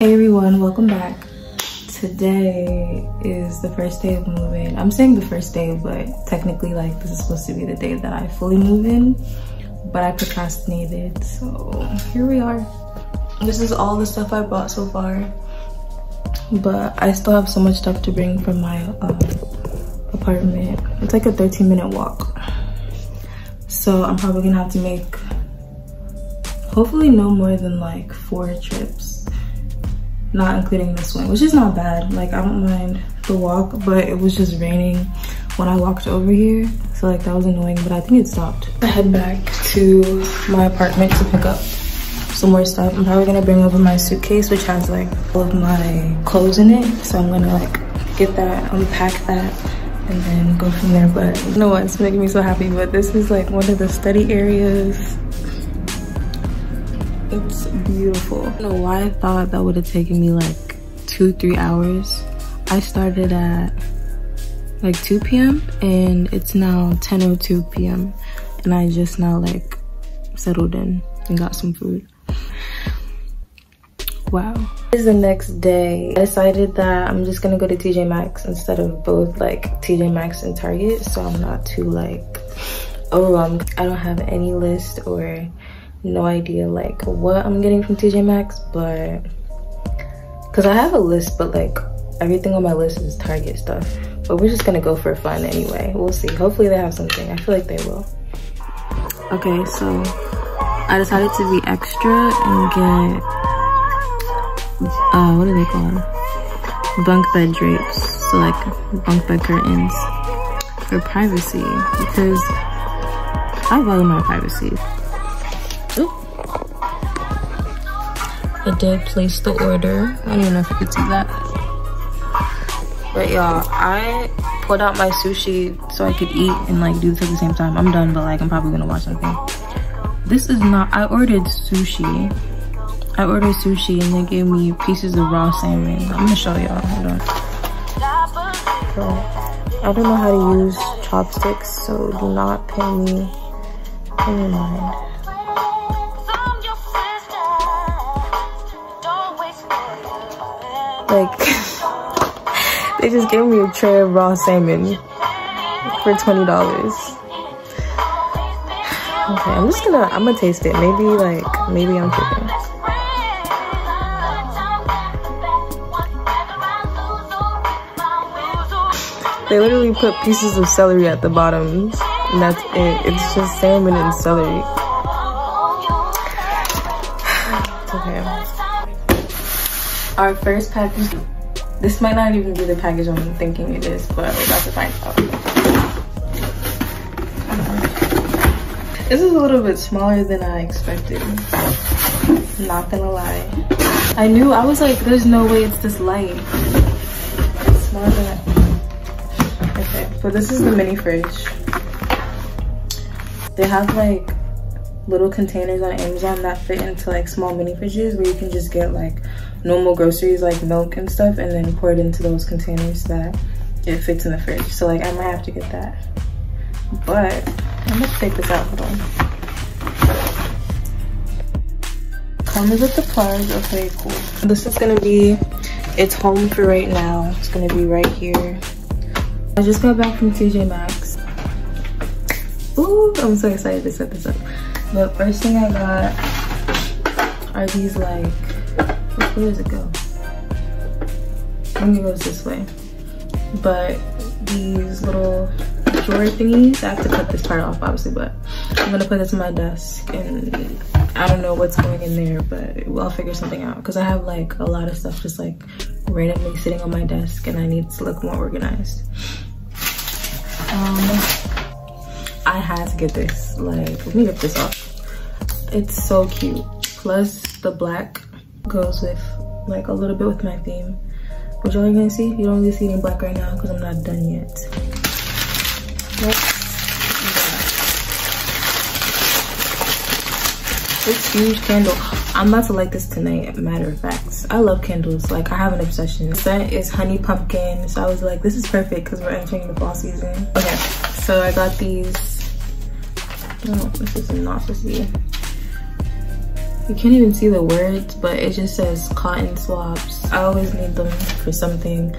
Hey everyone, welcome back. Today is the first day of moving. I'm saying the first day, but technically like this is supposed to be the day that I fully move in, but I procrastinated, so here we are. This is all the stuff I bought so far, but I still have so much stuff to bring from my apartment. It's like a 13-minute walk, so I'm probably gonna have to make hopefully no more than like 4 trips, not including this one, which is not bad. Like, I don't mind the walk, but it was just raining when I walked over here, so like that was annoying, but I think it stopped. I head back to my apartment to pick up some more stuff. I'm probably gonna bring over my suitcase, which has like all of my clothes in it, so I'm gonna like get that, unpack that, and then go from there. But you know what, it's making me so happy, but this is like one of the study areas. It's beautiful. I don't know why I thought that would have taken me like 2-3 hours. I started at like 2 p.m. and it's now 10:02 p.m. and I just now like settled in and got some food. Wow. This is the next day. I decided that I'm just gonna go to TJ Maxx instead of both like TJ Maxx and Target, so I'm not too like overwhelmed. I don't have any list or no idea like what I'm getting from TJ Maxx, but because I have a list, but like everything on my list is Target stuff, but we're just gonna go for fun anyway. We'll see. Hopefully they have something. I feel like they will. Okay, so I decided to be extra and get what do they call them, bunk bed drapes, so like bunk bed curtains for privacy, because I value my privacy. I did place the order. I don't even know if you could see that. But y'all, I pulled out my sushi so I could eat and like do this at the same time. I'm done, but like I'm probably gonna watch something. This is not, I ordered sushi. I ordered sushi and they gave me pieces of raw salmon. I'm gonna show y'all, hold on. So, I don't know how to use chopsticks, so do not pay me any mind. Like, they just gave me a tray of raw salmon for $20. Okay, I'm gonna taste it. Maybe I'm tripping. They literally put pieces of celery at the bottom, and that's it. It's just salmon and celery. It's okay. Our first package, this might not even be the package I'm thinking it is, but we're about to find out. This is a little bit smaller than I expected, not gonna lie. I was like, there's no way it's this light. It's smaller than that. Okay, so this is the mini fridge. They have like little containers on Amazon that fit into like small mini fridges where you can just get like normal groceries like milk and stuff and then pour it into those containers so that it fits in the fridge. So like I might have to get that, but I'm gonna take this out. Hold on. Comes with the plug. Okay, cool. This is gonna be its home for right now. It's gonna be right here. I just got back from TJ Maxx. Ooh, I'm so excited to set this up. The first thing I got are these like, which way does it go? I think it goes this way. But these little drawer thingies, I have to cut this part off obviously, but I'm gonna put this on my desk and I don't know what's going in there, but I'll figure something out because I have like a lot of stuff just like randomly sitting on my desk and I need to look more organized. I had to get this, like, let me rip this off. It's so cute. Plus the black goes with like a little bit with my theme. Which y'all gonna see? You don't really see any black right now because I'm not done yet. This huge candle. I'm about to light this tonight, matter of fact. I love candles, like I have an obsession. The scent is honey pumpkin, so I was like, this is perfect because we're entering the fall season. Okay, so I got these. Oh, this is not supposed to be. You can't even see the words, but it just says cotton swabs. I always need them for something.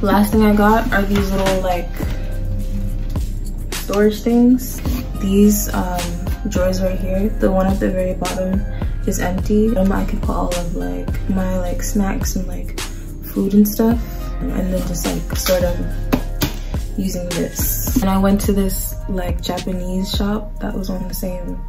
Last thing I got are these little like storage things. These drawers right here, the one at the very bottom is empty. I can put all of like my like snacks and like food and stuff, and then just like sort of using this. And I went to this like Japanese shop that was on the same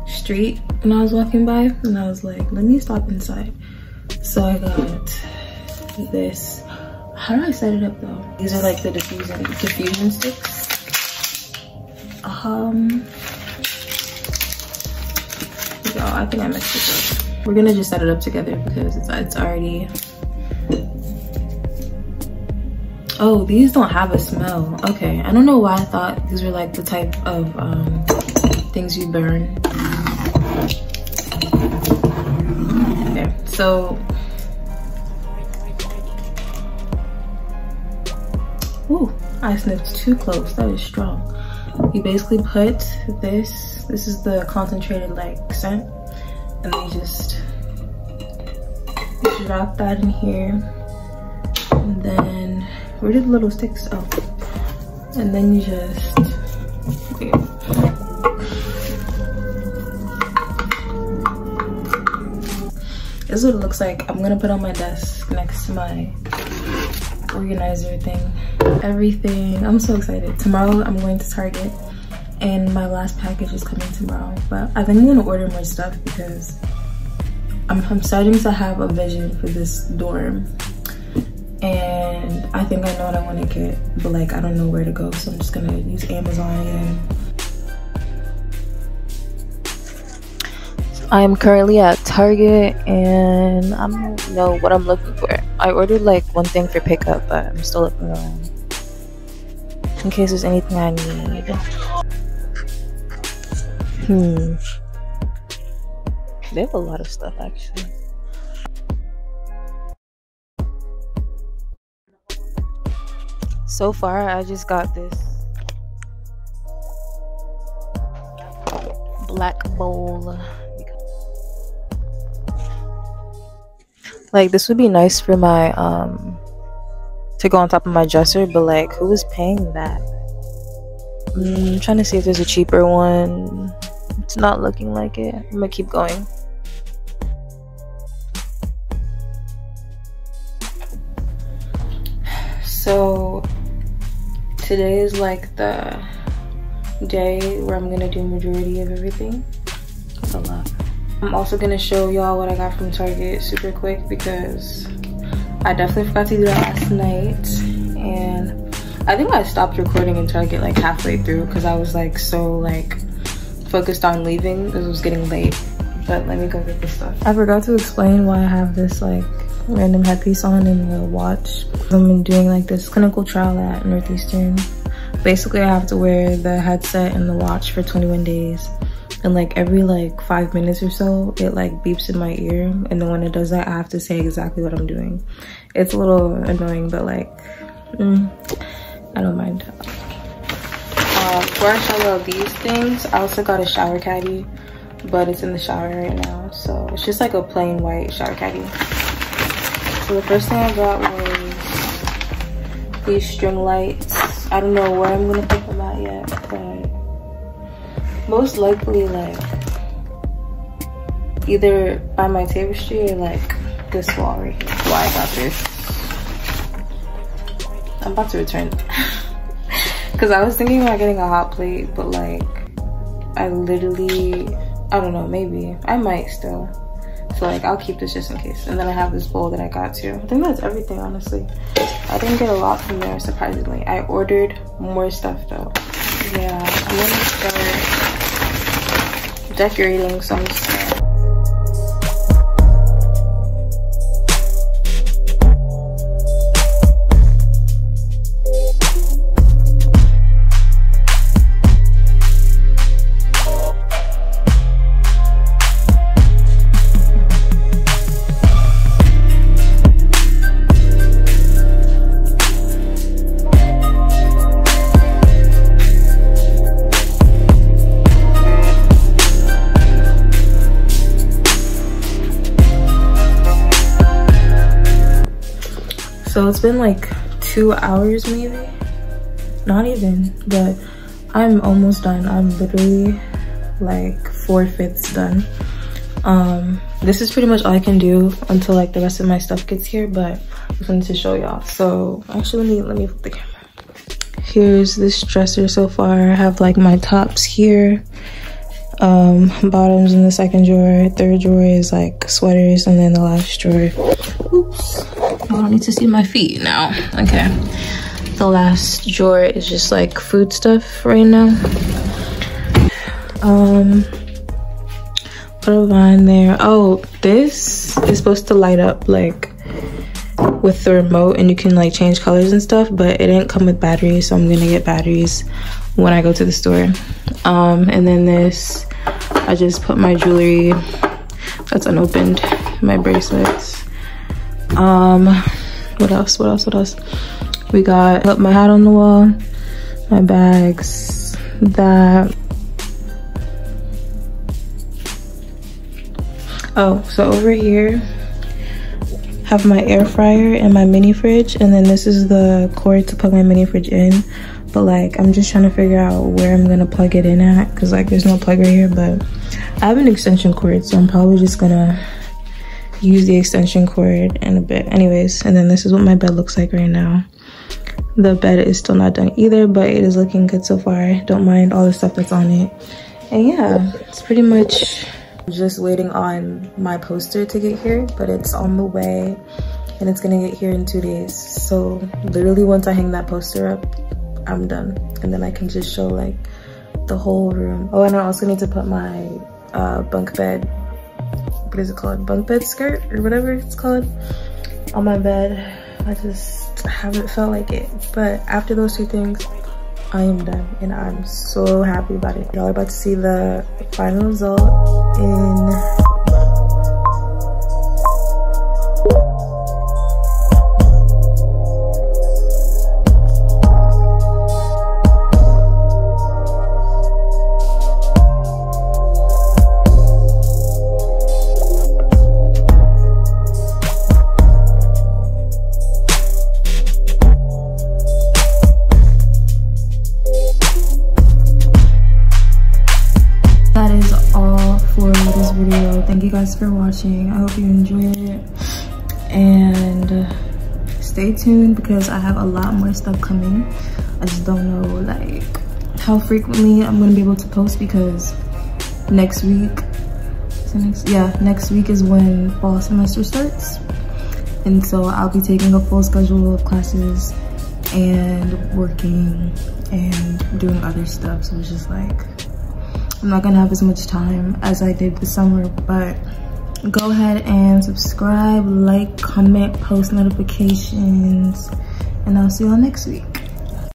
street and I was walking by, and I was like, let me stop inside. So I got this. How do I set it up though? These are like the diffusion sticks. Yo, I think I messed this up. We're gonna just set it up together because it's already. Oh, these don't have a smell. Okay, I don't know why I thought these were like the type of things you burn. Okay, so. Ooh, I sniffed too close. That is strong. You basically put this is the concentrated like scent, and then you just drop that in here, and then where did the little sticks? Oh, and then you just wait. This is what it looks like. I'm gonna put on my desk next to my organizer thing. Everything. I'm so excited. Tomorrow I'm going to Target and my last package is coming tomorrow, but I think I'm gonna order more stuff because I'm starting to have a vision for this dorm, and I think I know what I want to get, but like I don't know where to go, so I'm just gonna use Amazon again. I am currently at Target and I don't know what I'm looking for. I ordered like one thing for pickup, but I'm still looking around in case there's anything I need. They have a lot of stuff actually. So far, I just got this black bowl. Like this would be nice for my to go on top of my dresser, but like who is paying that? I'm trying to see if there's a cheaper one. It's not looking like it. I'm gonna keep going. So today is like the day where I'm gonna do majority of everything. That's a lot. I'm also gonna show y'all what I got from Target super quick because I definitely forgot to do that last night, and I think I stopped recording in Target like halfway through because I was like so like focused on leaving because it was getting late. But let me go get this stuff. I forgot to explain why I have this like random headpiece on and the watch. I've been doing like this clinical trial at Northeastern. Basically, I have to wear the headset and the watch for 21 days. And like every like 5 minutes or so, it like beeps in my ear. And then when it does that, I have to say exactly what I'm doing. It's a little annoying, but like, I don't mind. Before I show y'all these things, I also got a shower caddy, but it's in the shower right now. So it's just like a plain white shower caddy. So the first thing I got was these string lights. I don't know where I'm gonna put them at yet, but most likely like either by my tapestry or like this wall right here. Why I got this. I'm about to return because I was thinking about getting a hot plate, but like I literally, I don't know, maybe I might still. So like I'll keep this just in case. And then I have this bowl that I got too. I think that's everything, honestly. I didn't get a lot from there, surprisingly. I ordered more stuff though. Yeah, I'm gonna start decorating some stuff. So it's been like 2 hours maybe, not even, but I'm almost done. I'm literally like 4/5 done. This is pretty much all I can do until like the rest of my stuff gets here, but I just wanted to show y'all. So actually let me flip the camera. Here's this dresser so far. I have like my tops here, bottoms in the second drawer, third drawer is like sweaters, and then the last drawer, oops, I don't need to see my feet now. Okay, the last drawer is just like food stuff right now. Put a line there. Oh, this is supposed to light up like with the remote, and you can like change colors and stuff, but it didn't come with batteries, so I'm gonna get batteries when I go to the store. And then this, I just put my jewelry that's unopened, my bracelets. What else? We got, put my hat on the wall, my bags, that. Oh, so over here have my air fryer and my mini fridge, and then this is the cord to plug my mini fridge in. But like, I'm just trying to figure out where I'm gonna plug it in at, because like there's no plug right here, but I have an extension cord, so I'm probably just gonna use the extension cord in a bit. Anyways, and then this is what my bed looks like right now. The bed is still not done either, but it is looking good so far. Don't mind all the stuff that's on it. And yeah, it's pretty much just waiting on my poster to get here, but it's on the way and it's gonna get here in 2 days. So literally once I hang that poster up, I'm done, and then I can just show like the whole room. Oh, and I also need to put my bunk bed, what is it called, bunk bed skirt or whatever it's called, on my bed. I just haven't felt like it, but after those 2 things I am done, and I'm so happy about it. Y'all are about to see the final result in video. Thank you guys for watching. I hope you enjoyed it, and stay tuned because I have a lot more stuff coming. I just don't know like how frequently I'm gonna be able to post, because next week is when fall semester starts, and so I'll be taking a full schedule of classes and working and doing other stuff. So it's just like I'm not gonna have as much time as I did this summer. But go ahead and subscribe, like, comment, post notifications, and I'll see y'all next week.